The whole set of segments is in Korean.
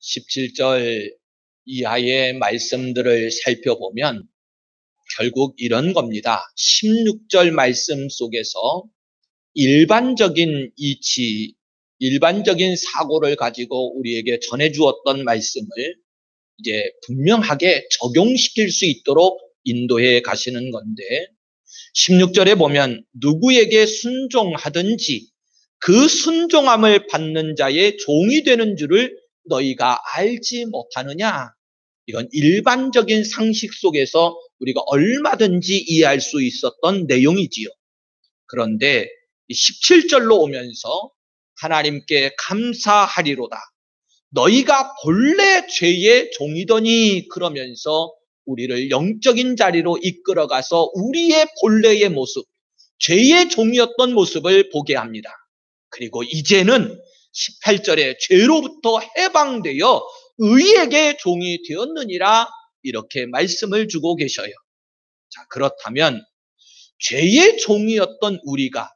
17절 이하의 말씀들을 살펴보면 결국 이런 겁니다. 16절 말씀 속에서 일반적인 이치, 일반적인 사고를 가지고 우리에게 전해주었던 말씀을 이제 분명하게 적용시킬 수 있도록 인도해 가시는 건데, 16절에 보면 누구에게 순종하든지 그 순종함을 받는 자의 종이 되는 줄을 너희가 알지 못하느냐. 이건 일반적인 상식 속에서 우리가 얼마든지 이해할 수 있었던 내용이지요. 그런데 17절로 오면서 하나님께 감사하리로다. 너희가 본래 죄의 종이더니, 그러면서 우리를 영적인 자리로 이끌어가서 우리의 본래의 모습, 죄의 종이었던 모습을 보게 합니다. 그리고 이제는 18절에 죄로부터 해방되어 의에게 종이 되었느니라, 이렇게 말씀을 주고 계셔요. 자, 그렇다면 죄의 종이었던 우리가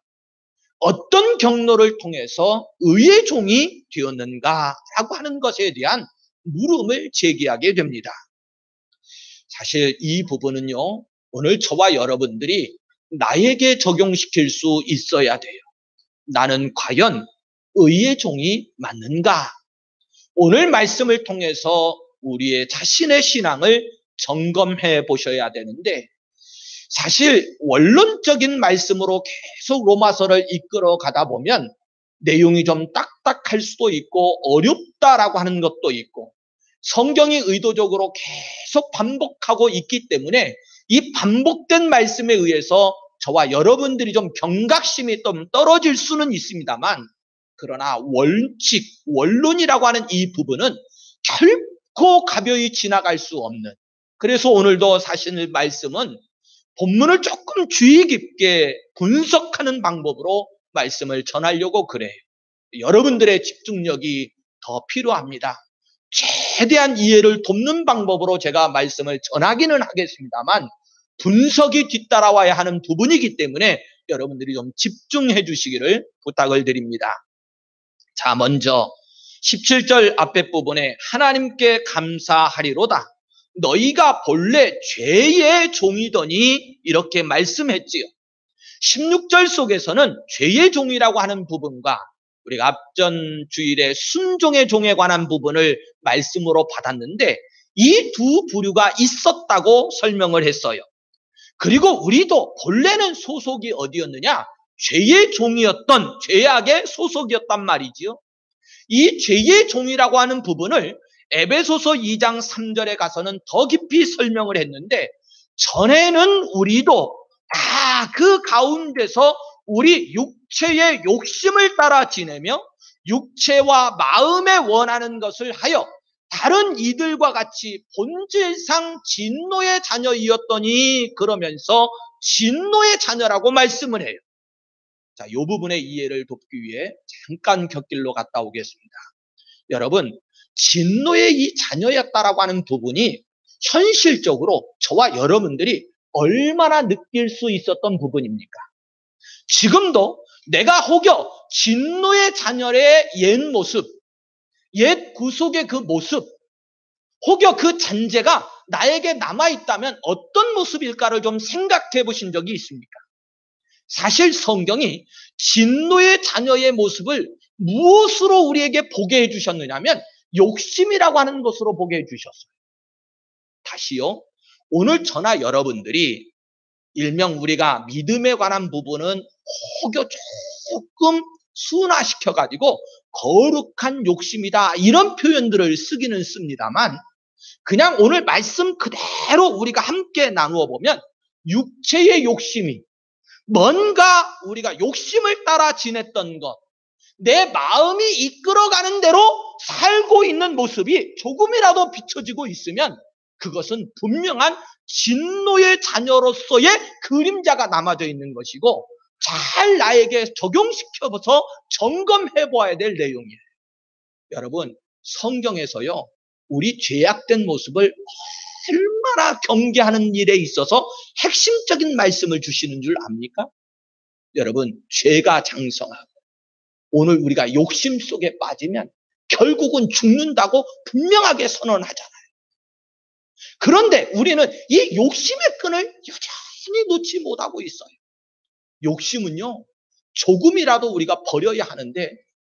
어떤 경로를 통해서 의의 종이 되었는가라고 하는 것에 대한 물음을 제기하게 됩니다. 사실 이 부분은요, 오늘 저와 여러분들이 나에게 적용시킬 수 있어야 돼요. 나는 과연 의의 종이 맞는가? 오늘 말씀을 통해서 우리의 자신의 신앙을 점검해 보셔야 되는데, 사실 원론적인 말씀으로 계속 로마서를 이끌어 가다 보면 내용이 좀 딱딱할 수도 있고 어렵다라고 하는 것도 있고, 성경이 의도적으로 계속 반복하고 있기 때문에 이 반복된 말씀에 의해서 저와 여러분들이 좀 경각심이 좀 떨어질 수는 있습니다만, 그러나 원칙, 원론이라고 하는 이 부분은 결코 가벼이 지나갈 수 없는, 그래서 오늘도 사실 말씀은 본문을 조금 주의 깊게 분석하는 방법으로 말씀을 전하려고 그래요. 여러분들의 집중력이 더 필요합니다. 최대한 이해를 돕는 방법으로 제가 말씀을 전하기는 하겠습니다만, 분석이 뒤따라와야 하는 부분이기 때문에 여러분들이 좀 집중해 주시기를 부탁을 드립니다. 자, 먼저 17절 앞에 부분에 하나님께 감사하리로다. 너희가 본래 죄의 종이더니, 이렇게 말씀했지요. 16절 속에서는 죄의 종이라고 하는 부분과 우리가 앞전 주일에 순종의 종에 관한 부분을 말씀으로 받았는데, 이 두 부류가 있었다고 설명을 했어요. 그리고 우리도 본래는 소속이 어디였느냐? 죄의 종이었던, 죄악의 소속이었단 말이지요. 이 죄의 종이라고 하는 부분을 에베소서 2장 3절에 가서는 더 깊이 설명을 했는데, 전에는 우리도 다 그 가운데서 우리 육체의 욕심을 따라 지내며 육체와 마음에 원하는 것을 하여 다른 이들과 같이 본질상 진노의 자녀이었더니, 그러면서 진노의 자녀라고 말씀을 해요. 자, 이 부분의 이해를 돕기 위해 잠깐 곁길로 갔다 오겠습니다. 여러분, 진노의 이 자녀였다라고 하는 부분이 현실적으로 저와 여러분들이 얼마나 느낄 수 있었던 부분입니까? 지금도 내가 혹여 진노의 자녀의 옛 모습, 옛 구속의 그 모습, 혹여 그 잔재가 나에게 남아있다면 어떤 모습일까를 좀 생각해 보신 적이 있습니까? 사실 성경이 진노의 자녀의 모습을 무엇으로 우리에게 보게 해주셨느냐면 욕심이라고 하는 것으로 보게 해주셨어요. 다시요, 오늘 저나 여러분들이 일명 우리가 믿음에 관한 부분은 혹여 조금 순화시켜가지고 거룩한 욕심이다, 이런 표현들을 쓰기는 씁니다만, 그냥 오늘 말씀 그대로 우리가 함께 나누어 보면 육체의 욕심이, 뭔가 우리가 욕심을 따라 지냈던 것, 내 마음이 이끌어가는 대로 살고 있는 모습이 조금이라도 비춰지고 있으면 그것은 분명한 진노의 자녀로서의 그림자가 남아져 있는 것이고, 잘 나에게 적용시켜서 점검해 보아야 될 내용이에요. 여러분, 성경에서요, 우리 죄악된 모습을 얼마나 경계하는 일에 있어서 핵심적인 말씀을 주시는 줄 압니까? 여러분, 죄가 장성하고 오늘 우리가 욕심 속에 빠지면 결국은 죽는다고 분명하게 선언하잖아요. 그런데 우리는 이 욕심의 끈을 여전히 놓지 못하고 있어요. 욕심은요, 조금이라도 우리가 버려야 하는데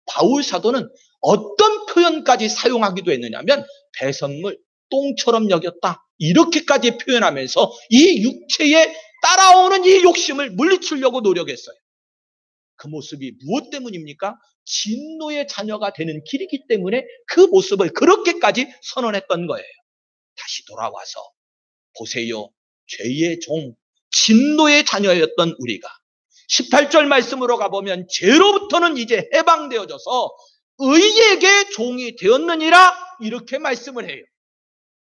바울 사도는 어떤 표현까지 사용하기도 했느냐면 배설물, 똥처럼 여겼다. 이렇게까지 표현하면서 이 육체에 따라오는 이 욕심을 물리치려고 노력했어요. 그 모습이 무엇 때문입니까? 진노의 자녀가 되는 길이기 때문에 그 모습을 그렇게까지 선언했던 거예요. 다시 돌아와서 보세요. 죄의 종, 진노의 자녀였던 우리가 18절 말씀으로 가보면 죄로부터는 이제 해방되어져서 의에게 종이 되었느니라 이렇게 말씀을 해요.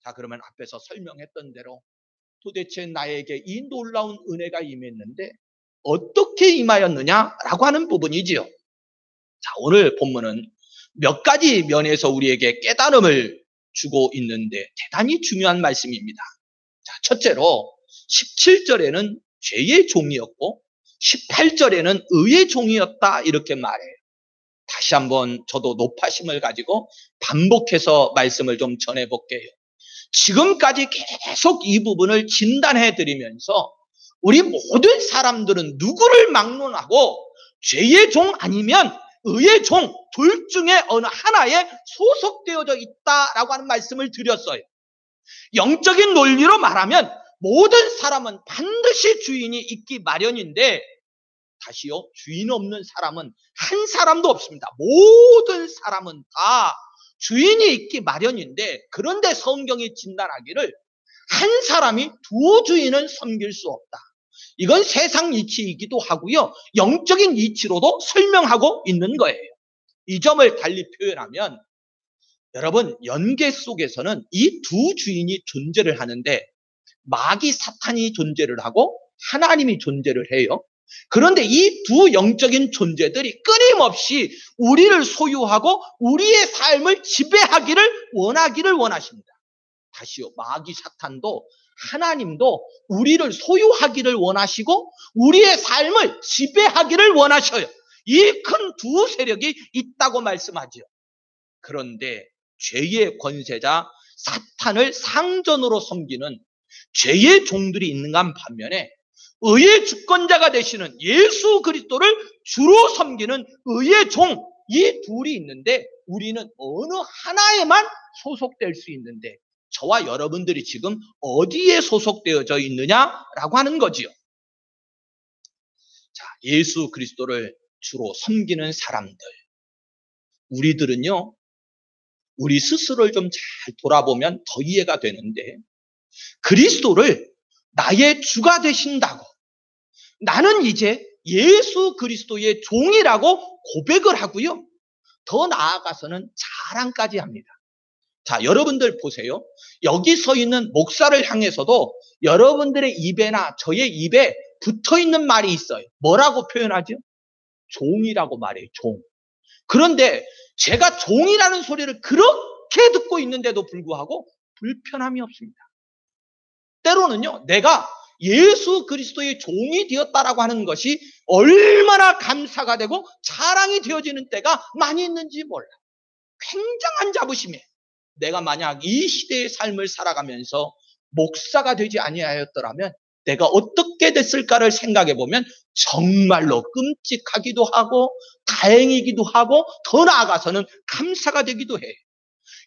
자, 그러면 앞에서 설명했던 대로 도대체 나에게 이 놀라운 은혜가 임했는데 어떻게 임하였느냐라고 하는 부분이지요. 자, 오늘 본문은 몇 가지 면에서 우리에게 깨달음을 주고 있는데 대단히 중요한 말씀입니다. 자, 첫째로 17절에는 죄의 종이었고 18절에는 의의 종이었다 이렇게 말해요. 다시 한번 저도 높아심을 가지고 반복해서 말씀을 좀 전해볼게요. 지금까지 계속 이 부분을 진단해 드리면서 우리 모든 사람들은 누구를 막론하고 죄의 종 아니면 의의 종 둘 중에 어느 하나에 소속되어져 있다라고 하는 말씀을 드렸어요. 영적인 논리로 말하면 모든 사람은 반드시 주인이 있기 마련인데 다시요, 주인 없는 사람은 한 사람도 없습니다. 모든 사람은 다 주인이 있기 마련인데 그런데 성경이 진단하기를 한 사람이 두 주인은 섬길 수 없다. 이건 세상 이치이기도 하고요. 영적인 이치로도 설명하고 있는 거예요. 이 점을 달리 표현하면 여러분 연계 속에서는 이 두 주인이 존재를 하는데 마귀 사탄이 존재를 하고 하나님이 존재를 해요. 그런데 이 두 영적인 존재들이 끊임없이 우리를 소유하고 우리의 삶을 지배하기를 원하십니다. 다시요, 마귀 사탄도 하나님도 우리를 소유하기를 원하시고 우리의 삶을 지배하기를 원하셔요. 이 큰 두 세력이 있다고 말씀하죠. 그런데 죄의 권세자 사탄을 상전으로 섬기는 죄의 종들이 있는가 반면에 의의 주권자가 되시는 예수 그리스도를 주로 섬기는 의의 종, 이 둘이 있는데 우리는 어느 하나에만 소속될 수 있는데 저와 여러분들이 지금 어디에 소속되어져 있느냐라고 하는 거지요. 자, 예수 그리스도를 주로 섬기는 사람들, 우리들은요, 우리 스스로를 좀 잘 돌아보면 더 이해가 되는데 그리스도를 나의 주가 되신다고 나는 이제 예수 그리스도의 종이라고 고백을 하고요. 더 나아가서는 자랑까지 합니다. 자, 여러분들 보세요. 여기 서 있는 목사를 향해서도 여러분들의 입에나 저의 입에 붙어있는 말이 있어요. 뭐라고 표현하죠? 종이라고 말해요. 종. 그런데 제가 종이라는 소리를 그렇게 듣고 있는데도 불구하고 불편함이 없습니다. 때로는요, 내가 예수 그리스도의 종이 되었다라고 하는 것이 얼마나 감사가 되고 자랑이 되어지는 때가 많이 있는지 몰라. 굉장한 자부심에 내가 만약 이 시대의 삶을 살아가면서 목사가 되지 아니하였더라면 내가 어떻게 됐을까를 생각해 보면 정말로 끔찍하기도 하고 다행이기도 하고 더 나아가서는 감사가 되기도 해요.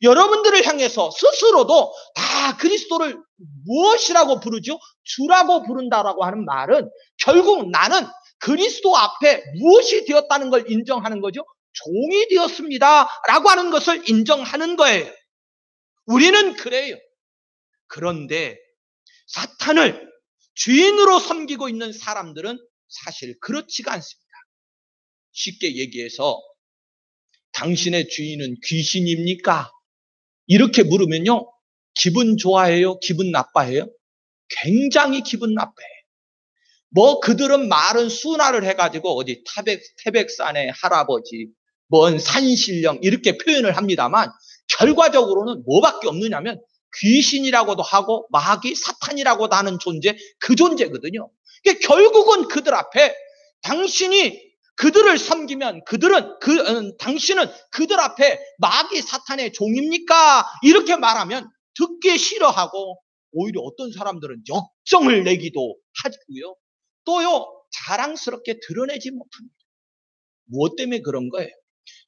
여러분들을 향해서 스스로도 다 그리스도를 무엇이라고 부르죠? 주라고 부른다라고 하는 말은 결국 나는 그리스도 앞에 무엇이 되었다는 걸 인정하는 거죠? 종이 되었습니다 라고 하는 것을 인정하는 거예요. 우리는 그래요. 그런데 사탄을 주인으로 섬기고 있는 사람들은 사실 그렇지가 않습니다. 쉽게 얘기해서 당신의 주인은 귀신입니까? 이렇게 물으면요, 기분 좋아해요? 기분 나빠해요? 굉장히 기분 나빠해요. 뭐 그들은 말은 순화를 해가지고 어디 태백산의 할아버지, 뭔 산신령 이렇게 표현을 합니다만 결과적으로는 뭐밖에 없느냐면 귀신이라고도 하고 마귀 사탄이라고도 하는 존재, 그 존재거든요. 결국은 그들 앞에 당신이 그들을 섬기면 당신은 그들 앞에 마귀 사탄의 종입니까? 이렇게 말하면 듣기 싫어하고 오히려 어떤 사람들은 역정을 내기도 하고요. 또요, 자랑스럽게 드러내지 못합니다. 무엇 때문에 그런 거예요?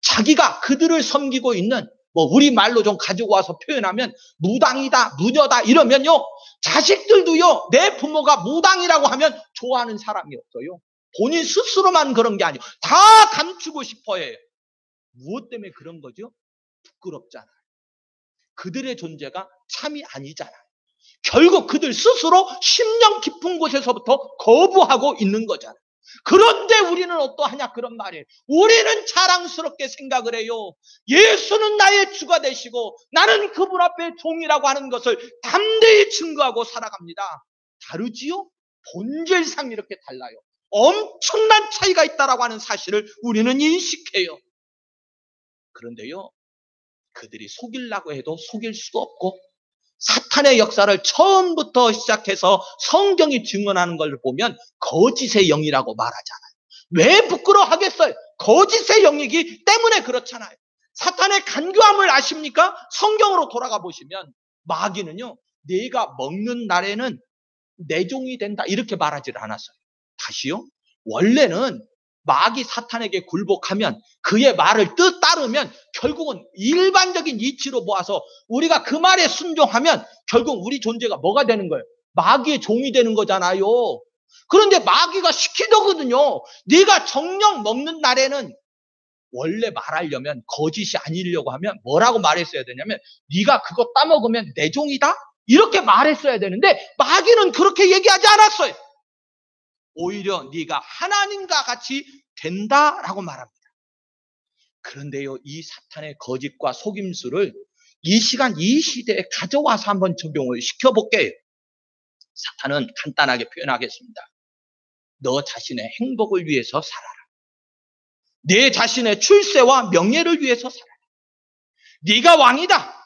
자기가 그들을 섬기고 있는, 우리 말로 좀 가지고 와서 표현하면 무당이다, 무녀다 이러면요, 자식들도요, 내 부모가 무당이라고 하면 좋아하는 사람이 없어요. 본인 스스로만 그런 게 아니에요. 다 감추고 싶어 해요. 무엇 때문에 그런 거죠? 부끄럽잖아요. 그들의 존재가 참이 아니잖아요. 결국 그들 스스로 심령 깊은 곳에서부터 거부하고 있는 거잖아요. 그런데 우리는 어떠하냐 그런 말이에요. 우리는 자랑스럽게 생각을 해요. 예수는 나의 주가 되시고 나는 그분 앞에 종이라고 하는 것을 담대히 증거하고 살아갑니다. 다르지요? 본질상 이렇게 달라요. 엄청난 차이가 있다라고 하는 사실을 우리는 인식해요. 그런데요, 그들이 속이려고 해도 속일 수도 없고, 사탄의 역사를 처음부터 시작해서 성경이 증언하는 걸 보면 거짓의 영이라고 말하잖아요. 왜 부끄러워하겠어요? 거짓의 영이기 때문에 그렇잖아요. 사탄의 간교함을 아십니까? 성경으로 돌아가 보시면 마귀는요, 네가 먹는 날에는 내 종이 된다 이렇게 말하지 않았어요. 다시요, 원래는 마귀 사탄에게 굴복하면, 그의 말을 따르면 결국은 일반적인 이치로 모아서 우리가 그 말에 순종하면 결국 우리 존재가 뭐가 되는 거예요? 마귀의 종이 되는 거잖아요. 그런데 마귀가 시키더거든요. 네가 정령 먹는 날에는, 원래 말하려면 거짓이 아니려고 하면 뭐라고 말했어야 되냐면, 네가 그거 따먹으면 내 종이다? 이렇게 말했어야 되는데 마귀는 그렇게 얘기하지 않았어요. 오히려 네가 하나님과 같이 된다라고 말합니다. 그런데요, 이 사탄의 거짓과 속임수를 이 시간 이 시대에 가져와서 한번 적용을 시켜볼게요. 사탄은 간단하게 표현하겠습니다. 너 자신의 행복을 위해서 살아라. 내 자신의 출세와 명예를 위해서 살아라. 네가 왕이다.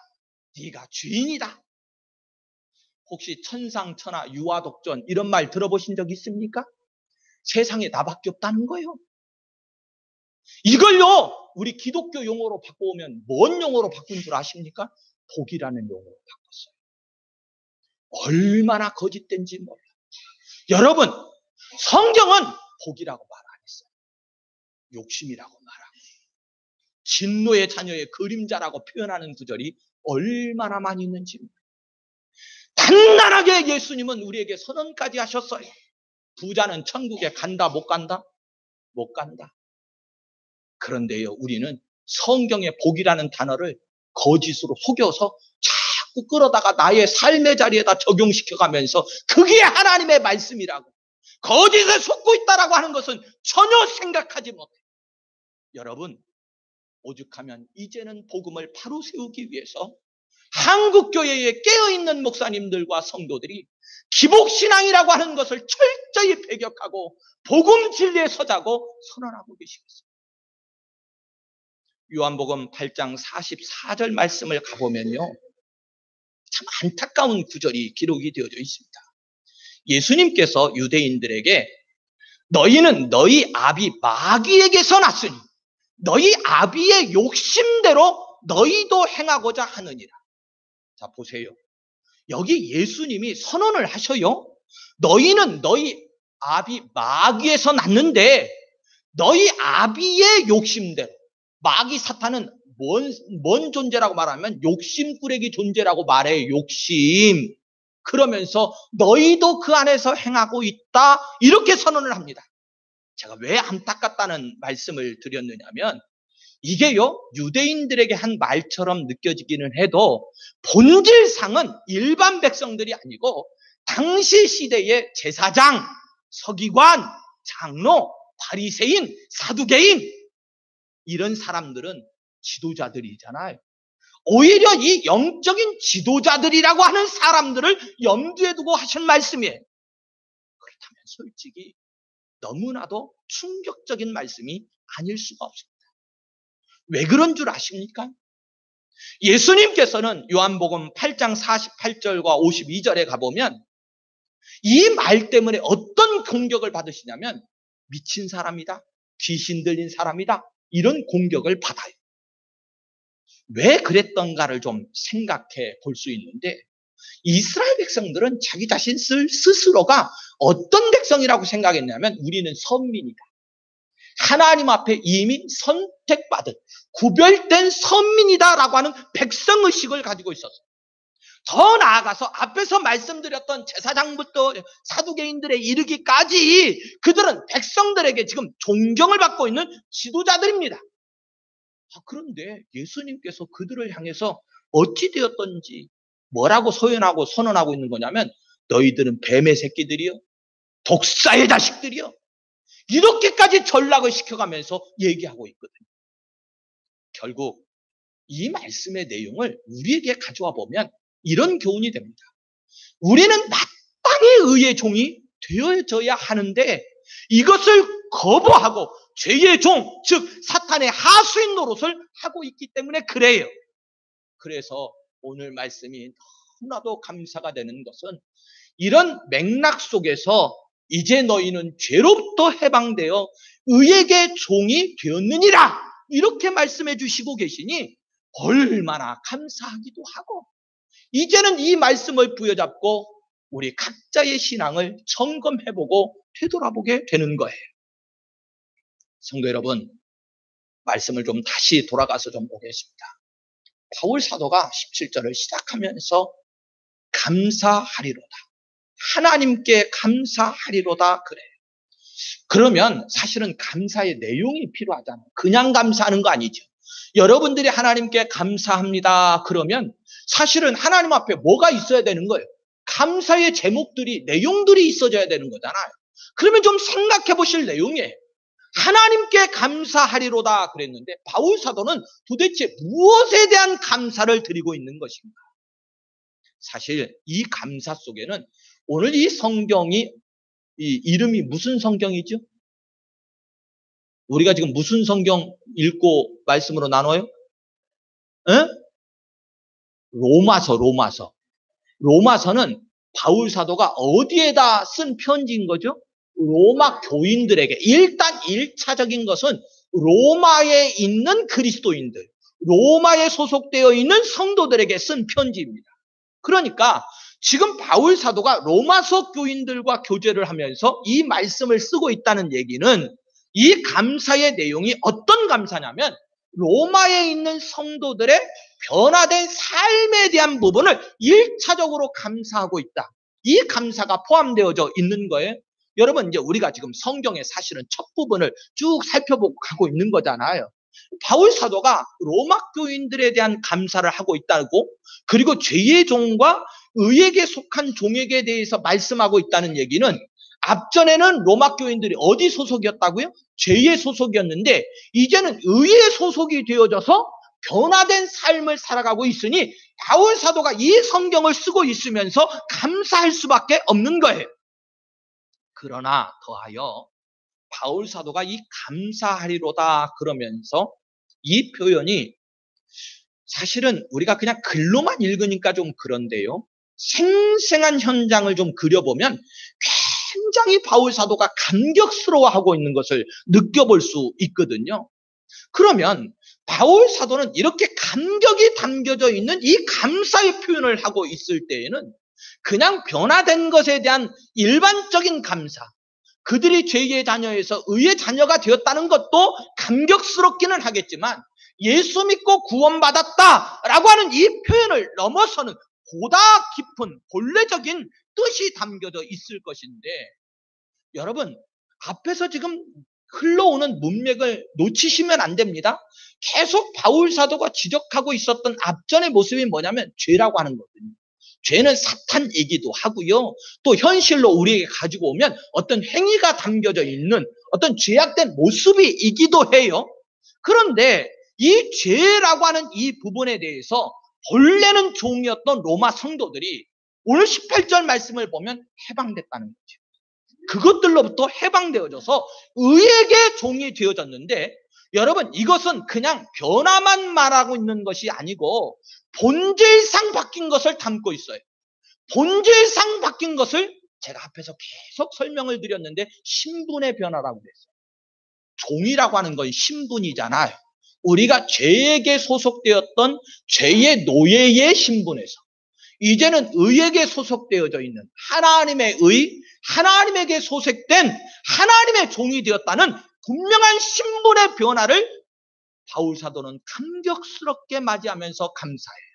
네가 주인이다. 혹시 천상천하 유아독전 이런 말 들어보신 적 있습니까? 세상에 나밖에 없다는 거예요. 이걸요, 우리 기독교 용어로 바꿔오면 뭔 용어로 바꾼 줄 아십니까? 복이라는 용어로 바꿨어요. 얼마나 거짓된지 몰라요. 여러분, 성경은 복이라고 말 안 했어요. 욕심이라고 말하고, 진노의 자녀의 그림자라고 표현하는 구절이 얼마나 많이 있는지 몰라요. 단단하게 예수님은 우리에게 선언까지 하셨어요. 부자는 천국에 간다 못 간다? 못 간다. 그런데요, 우리는 성경의 복이라는 단어를 거짓으로 속여서 자꾸 끌어다가 나의 삶의 자리에다 적용시켜가면서 그게 하나님의 말씀이라고, 거짓에 속고 있다라고 하는 것은 전혀 생각하지 못해요. 여러분, 오죽하면 이제는 복음을 바로 세우기 위해서 한국교회에 깨어있는 목사님들과 성도들이 기복신앙이라고 하는 것을 철저히 배격하고 복음 진리에 서자고 선언하고 계시겠습니다. 요한복음 8장 44절 말씀을 가보면요, 참 안타까운 구절이 기록이 되어져 있습니다. 예수님께서 유대인들에게 너희는 너희 아비 마귀에게서 났으니 너희 아비의 욕심대로 너희도 행하고자 하느니라. 자, 보세요. 여기 예수님이 선언을 하셔요. 너희는 너희 아비 마귀에서 났는데 너희 아비의 욕심대로, 마귀 사탄은 뭔 존재라고 말하면 욕심꾸레기 존재라고 말해요. 욕심. 그러면서 너희도 그 안에서 행하고 있다 이렇게 선언을 합니다. 제가 왜 안타깝다는 말씀을 드렸느냐면, 이게요, 유대인들에게 한 말처럼 느껴지기는 해도 본질상은 일반 백성들이 아니고 당시 시대의 제사장, 서기관, 장로, 바리새인, 사두개인, 이런 사람들은 지도자들이잖아요. 오히려 이 영적인 지도자들이라고 하는 사람들을 염두에 두고 하신 말씀이에요. 그렇다면 솔직히 너무나도 충격적인 말씀이 아닐 수가 없습니다. 왜 그런 줄 아십니까? 예수님께서는 요한복음 8장 48절과 52절에 가보면 이 말 때문에 어떤 공격을 받으시냐면, 미친 사람이다, 귀신 들린 사람이다. 이런 공격을 받아요. 왜 그랬던가를 좀 생각해 볼 수 있는데 이스라엘 백성들은 자기 자신 스스로가 어떤 백성이라고 생각했냐면 우리는 선민이다. 하나님 앞에 이미 선택받은 구별된 선민이다라고 하는 백성의식을 가지고 있었어요. 더 나아가서 앞에서 말씀드렸던 제사장부터 사두개인들에 이르기까지 그들은 백성들에게 지금 존경을 받고 있는 지도자들입니다. 그런데 예수님께서 그들을 향해서 어찌 되었던지 뭐라고 선언하고 있는 거냐면 너희들은 뱀의 새끼들이요, 독사의 자식들이요, 이렇게까지 전락을 시켜가면서 얘기하고 있거든요. 결국 이 말씀의 내용을 우리에게 가져와 보면 이런 교훈이 됩니다. 우리는 마땅히 의의 종이 되어져야 하는데 이것을 거부하고 죄의 종, 즉 사탄의 하수인 노릇을 하고 있기 때문에 그래요. 그래서 오늘 말씀이 너무나도 감사가 되는 것은 이런 맥락 속에서 이제 너희는 죄로부터 해방되어 의에게 종이 되었느니라 이렇게 말씀해 주시고 계시니 얼마나 감사하기도 하고 이제는 이 말씀을 부여잡고 우리 각자의 신앙을 점검해보고 되돌아보게 되는 거예요. 성도 여러분, 말씀을 좀 다시 돌아가서 좀 보겠습니다. 바울 사도가 17절을 시작하면서 감사하리로다, 하나님께 감사하리로다 그래요. 그러면 사실은 감사의 내용이 필요하잖아요. 그냥 감사하는 거 아니죠. 여러분들이 하나님께 감사합니다 그러면 사실은 하나님 앞에 뭐가 있어야 되는 거예요? 감사의 제목들이, 내용들이 있어져야 되는 거잖아요. 그러면 좀 생각해 보실 내용이에요. 하나님께 감사하리로다 그랬는데 바울 사도는 도대체 무엇에 대한 감사를 드리고 있는 것인가? 사실 이 감사 속에는 오늘 이 성경이 이 이름이 무슨 성경이죠? 우리가 지금 무슨 성경 읽고 말씀으로 나눠요? 에? 로마서는 바울 사도가 어디에다 쓴 편지인 거죠? 로마 교인들에게. 일단 1차적인 것은 로마에 있는 그리스도인들, 로마에 소속되어 있는 성도들에게 쓴 편지입니다. 그러니까 지금 바울 사도가 로마서 교인들과 교제를 하면서 이 말씀을 쓰고 있다는 얘기는 이 감사의 내용이 어떤 감사냐면 로마에 있는 성도들의 변화된 삶에 대한 부분을 1차적으로 감사하고 있다. 이 감사가 포함되어져 있는 거예요. 여러분, 이제 우리가 지금 성경의 사실은 첫 부분을 쭉 살펴보고 가고 있는 거잖아요. 바울 사도가 로마 교인들에 대한 감사를 하고 있다고, 그리고 죄의 종과 의에게 속한 종에게 대해서 말씀하고 있다는 얘기는 앞전에는 로마 교인들이 어디 소속이었다고요? 죄의 소속이었는데 이제는 의의 소속이 되어져서 변화된 삶을 살아가고 있으니 바울 사도가 이 성경을 쓰고 있으면서 감사할 수밖에 없는 거예요. 그러나 더하여 바울 사도가 이 감사하리로다 그러면서 이 표현이 사실은 우리가 그냥 글로만 읽으니까 좀 그런데요. 생생한 현장을 좀 그려보면 굉장히 바울 사도가 감격스러워하고 있는 것을 느껴볼 수 있거든요. 그러면 바울 사도는 이렇게 감격이 담겨져 있는 이 감사의 표현을 하고 있을 때에는 그냥 변화된 것에 대한 일반적인 감사, 그들이 죄의 자녀에서 의의 자녀가 되었다는 것도 감격스럽기는 하겠지만 예수 믿고 구원받았다라고 하는 이 표현을 넘어서는 보다 깊은 본래적인 뜻이 담겨져 있을 것인데 여러분 앞에서 지금 흘러오는 문맥을 놓치시면 안 됩니다. 계속 바울 사도가 지적하고 있었던 앞전의 모습이 뭐냐면 죄라고 하는 거거든요. 죄는 사탄이기도 하고요. 또 현실로 우리에게 가지고 오면 어떤 행위가 담겨져 있는 어떤 죄악된 모습이기도 해요. 그런데 이 죄라고 하는 이 부분에 대해서 본래는 종이었던 로마 성도들이 오늘 18절 말씀을 보면 해방됐다는 거죠. 그것들로부터 해방되어져서 의에게 종이 되어졌는데 여러분 이것은 그냥 변화만 말하고 있는 것이 아니고 본질상 바뀐 것을 담고 있어요. 본질상 바뀐 것을 제가 앞에서 계속 설명을 드렸는데 신분의 변화라고 그랬어요. 종이라고 하는 건 신분이잖아요. 우리가 죄에게 소속되었던 죄의 노예의 신분에서 이제는 의에게 소속되어져 있는 하나님의 의, 하나님에게 소속된 하나님의 종이 되었다는 분명한 신분의 변화를 바울 사도는 감격스럽게 맞이하면서 감사해요.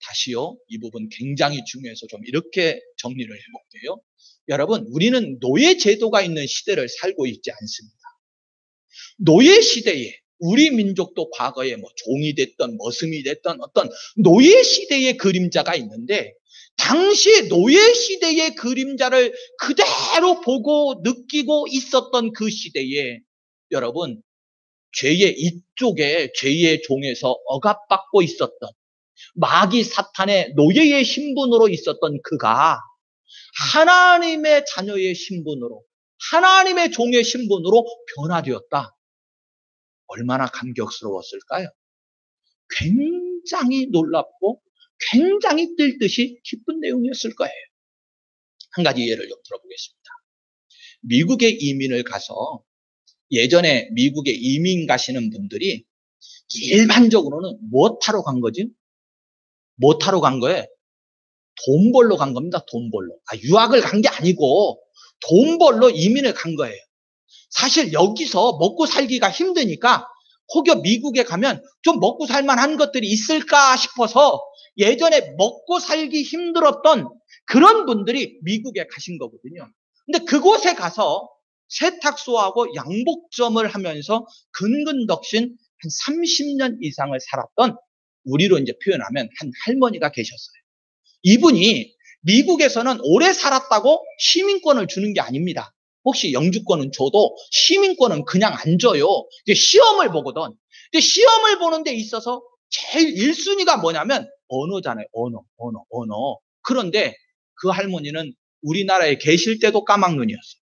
다시요, 이 부분 굉장히 중요해서 좀 이렇게 정리를 해볼게요. 여러분, 우리는 노예 제도가 있는 시대를 살고 있지 않습니다. 노예 시대에 우리 민족도 과거에 종이 됐던 머슴이 됐던 어떤 노예 시대의 그림자가 있는데, 당시 노예 시대의 그림자를 그대로 보고 느끼고 있었던 그 시대에 여러분, 죄의 이쪽에 죄의 종에서 억압받고 있었던 마귀 사탄의 노예의 신분으로 있었던 그가 하나님의 자녀의 신분으로, 하나님의 종의 신분으로 변화되었다. 얼마나 감격스러웠을까요? 굉장히 놀랍고 굉장히 뜰 듯이 기쁜 내용이었을 거예요. 한 가지 예를 좀 들어보겠습니다. 미국에 이민을 가서 예전에 미국에 이민 가시는 분들이 일반적으로는 뭐 타러 간 거지? 뭐 타러 간 거예요? 돈 벌러 간 겁니다. 돈 벌러. 유학을 간 게 아니고 돈 벌러 이민을 간 거예요. 사실 여기서 먹고 살기가 힘드니까 혹여 미국에 가면 좀 먹고 살만한 것들이 있을까 싶어서 예전에 먹고 살기 힘들었던 그런 분들이 미국에 가신 거거든요. 근데 그곳에 가서 세탁소하고 양복점을 하면서 근근덕신 한 30년 이상을 살았던, 우리로 이제 표현하면 한 할머니가 계셨어요. 이분이 미국에서는 오래 살았다고 시민권을 주는 게 아닙니다. 혹시 영주권은 줘도 시민권은 그냥 안 줘요. 이제 시험을 보거든. 근데 시험을 보는 데 있어서 제일 1순위가 뭐냐면 언어잖아요. 언어. 그런데 그 할머니는 우리나라에 계실 때도 까막눈이었어요.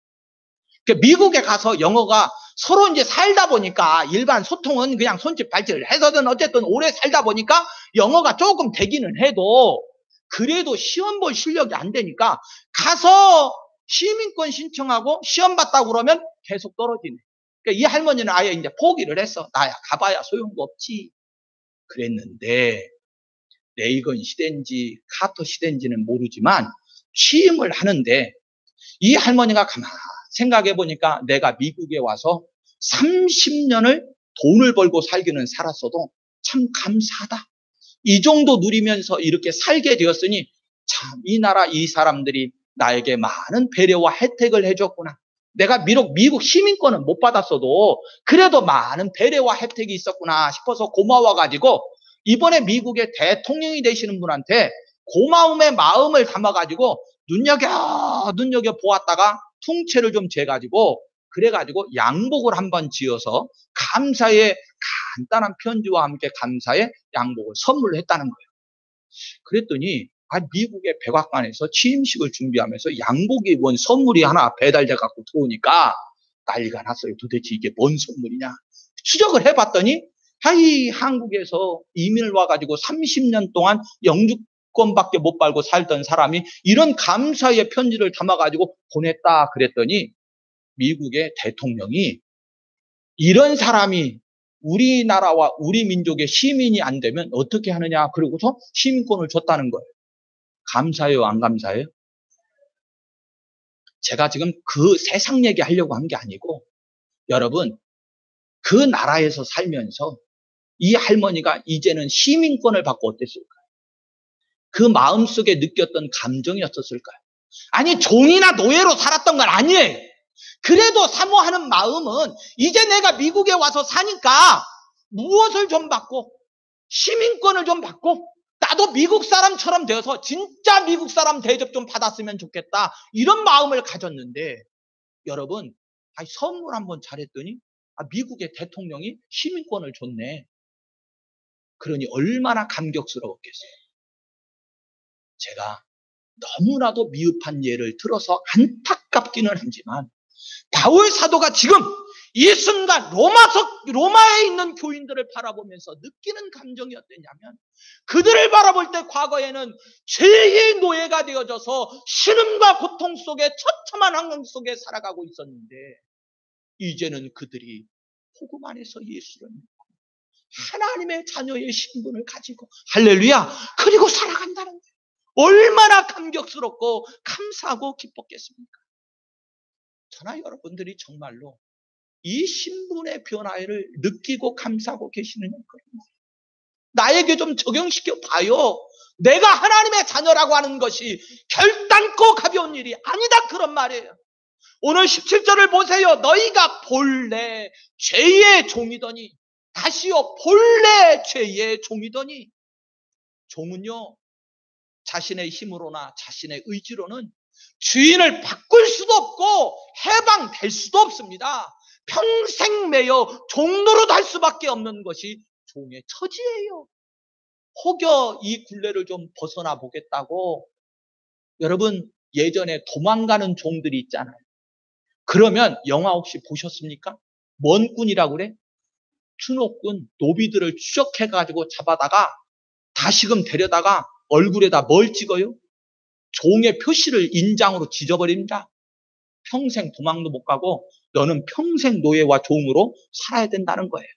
미국에 가서 영어가 서로 이제 살다 보니까 일반 소통은 그냥 손짓 발짓을 해서든 어쨌든 오래 살다 보니까 영어가 조금 되기는 해도 그래도 시험 볼 실력이 안 되니까 가서 시민권 신청하고 시험 봤다고 그러면 계속 떨어지네. 그러니까 이 할머니는 아예 이제 포기를 했어. 나야 가봐야 소용도 없지. 그랬는데 레이건 시대인지 카터 시대인지는 모르지만 취임을 하는데 이 할머니가 가만 생각해 보니까 내가 미국에 와서 30년을 돈을 벌고 살기는 살았어도 참 감사하다. 이 정도 누리면서 이렇게 살게 되었으니 참 이 나라 이 사람들이 나에게 많은 배려와 혜택을 해줬구나. 내가 비록 미국 시민권은 못 받았어도 그래도 많은 배려와 혜택이 있었구나 싶어서 고마워가지고 이번에 미국의 대통령이 되시는 분한테 고마움의 마음을 담아가지고 눈여겨 보았다가 통째를 좀 재가지고 그래가지고 양복을 한번 지어서 감사의 간단한 편지와 함께 감사의 양복을 선물을 했다는 거예요. 그랬더니 미국의 백악관에서 취임식을 준비하면서 양복이 원 선물이 하나 배달돼 갖고 들어오니까 난리가 났어요. 도대체 이게 뭔 선물이냐? 추적을 해봤더니 한국에서 이민을 와가지고 30년 동안 영주권밖에 못 받고 살던 사람이 이런 감사의 편지를 담아가지고 보냈다 그랬더니 미국의 대통령이 이런 사람이 우리나라와 우리 민족의 시민이 안 되면 어떻게 하느냐, 그러고서 시민권을 줬다는 거예요. 감사해요, 안 감사해요? 제가 지금 그 세상 얘기 하려고 한 게 아니고 여러분, 그 나라에서 살면서 이 할머니가 이제는 시민권을 받고 어땠을까요? 그 마음속에 느꼈던 감정이 어떻을까요? 아니, 종이나 노예로 살았던 건 아니에요. 그래도 사모하는 마음은 이제 내가 미국에 와서 사니까 무엇을 좀 받고 시민권을 좀 받고 나도 미국 사람처럼 되어서 진짜 미국 사람 대접 좀 받았으면 좋겠다, 이런 마음을 가졌는데 여러분, 선물 한번 잘했더니 미국의 대통령이 시민권을 줬네. 그러니 얼마나 감격스러웠겠어요. 제가 너무나도 미흡한 예를 들어서 안타깝기는 하지만 바울 사도가 지금 이 순간 로마에 있는 교인들을 바라보면서 느끼는 감정이 어땠냐면, 그들을 바라볼 때 과거에는 죄의 노예가 되어져서 신음과 고통 속에 처참한 환경 속에 살아가고 있었는데 이제는 그들이 복음 안에서 예수를 믿고 하나님의 자녀의 신분을 가지고 할렐루야 그리고 살아간다는 거예요. 얼마나 감격스럽고 감사하고 기뻤겠습니까? 저나 여러분들이 정말로 이 신분의 변화를 느끼고 감사하고 계시느냐 그런 말이에요. 나에게 좀 적용시켜 봐요. 내가 하나님의 자녀라고 하는 것이 결단코 가벼운 일이 아니다 그런 말이에요. 오늘 17절을 보세요. 너희가 본래 죄의 종이더니 다시요 본래 죄의 종이더니 종은요 자신의 힘으로나 자신의 의지로는 주인을 바꿀 수도 없고 해방될 수도 없습니다. 평생 매여 종노릇 할 수밖에 없는 것이 종의 처지예요. 혹여 이 굴레를 좀 벗어나 보겠다고 여러분 예전에 도망가는 종들이 있잖아요. 그러면 영화 혹시 보셨습니까? 뭔 꾼이라고 그래? 추노꾼 노비들을 추적해가지고 잡아다가 다시금 데려다가 얼굴에다 뭘 찍어요? 종의 표시를 인장으로 지져버립니다. 평생 도망도 못 가고 너는 평생 노예와 종으로 살아야 된다는 거예요.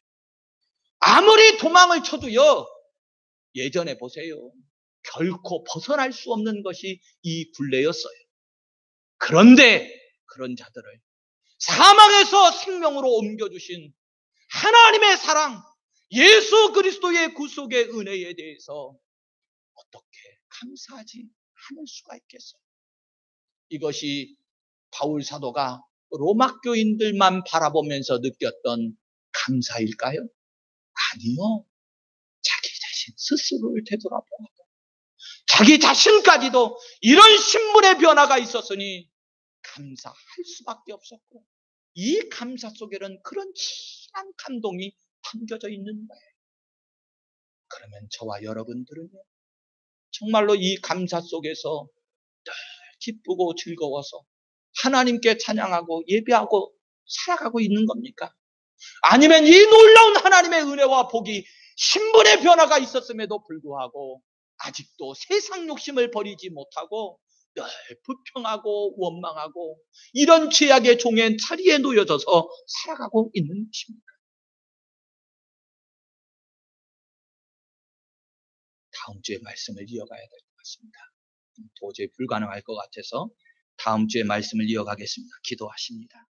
아무리 도망을 쳐도요. 예전에 보세요. 결코 벗어날 수 없는 것이 이 굴레였어요. 그런데 그런 자들을 사망에서 생명으로 옮겨주신 하나님의 사랑, 예수 그리스도의 구속의 은혜에 대해서 어떻게 감사하지 않을 수가 있겠어요? 이것이 바울 사도가 로마 교인들만 바라보면서 느꼈던 감사일까요? 아니요. 자기 자신 스스로를 되돌아보고 자기 자신까지도 이런 신분의 변화가 있었으니 감사할 수밖에 없었고 이 감사 속에는 그런 진한 감동이 담겨져 있는 거예요. 그러면 저와 여러분들은요. 정말로 이 감사 속에서 늘 기쁘고 즐거워서 하나님께 찬양하고 예배하고 살아가고 있는 겁니까? 아니면 이 놀라운 하나님의 은혜와 복이 신분의 변화가 있었음에도 불구하고 아직도 세상 욕심을 버리지 못하고 늘 불평하고 원망하고 이런 죄악의 종의 자리에 놓여져서 살아가고 있는 것입니다. 다음 주에 말씀을 이어가야 될 것 같습니다. 도저히 불가능할 것 같아서 다음 주에 말씀을 이어가겠습니다. 기도하십니다.